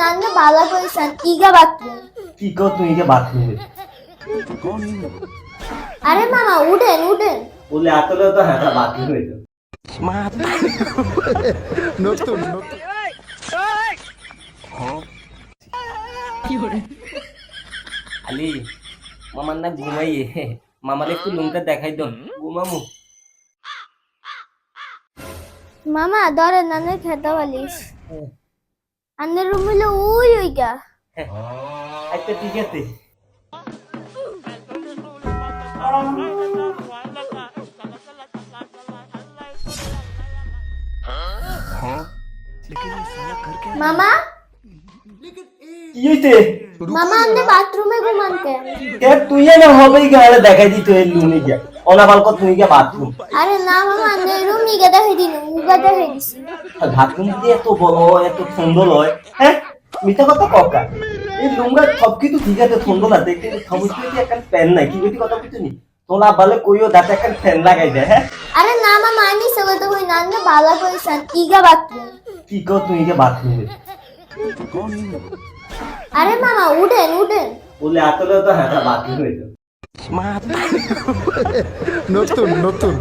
নান্না বালা কইছান ইগা bathroom কি কর তুই কে বাথরুমে আরে মামা উঠেন উঠেন বলে আতলে তো হ্যাঁ বাথরুম হইতো নতুন নতুন আলি মামার না ঘুমাইয়ে মামার একটু লুমটা দেখাই দাও ঘুমামু মামা ধরে নান্না খেতে বলিস আন্নের রুম হইলো ওই ওইগা আচ্ছা ঠিক আছে মামা কি হইতে মামা আন্নে বাথরুমে ঘুমান কেন কে তুই না হবেই গালে দেখাই দিত এই লুনি গিয়া অনাবাল কর তুই কে বাথরুম আরে না মামা আন্নের রুম ইগা দেখাই দিন উগা দেখাই দিছি বাথরুম দিয়ে এত বড় এত সুন্দর হয় হ্যাঁ মিথ্যা কথা ককা এই লুঙ্গা সব কিছু ঠিক আছে সুন্দর আছে কিন্তু সমস্যা কি একটা প্যান নাই কি বেটি কথা বুঝছো নি তোলা বলে কইও দাঁতে একটা ফ্যান লাগাই দেয় হ্যাঁ আরে না মামা আমি সগল তো কই নান্না বালা কইছান ইগা বাথরুম কি কর তুই কে বাথরুমে আরে মামা উঠেন উঠেন বলে আতলে তো হ্যাঁ বাথরুম হইতো নতুন নতুন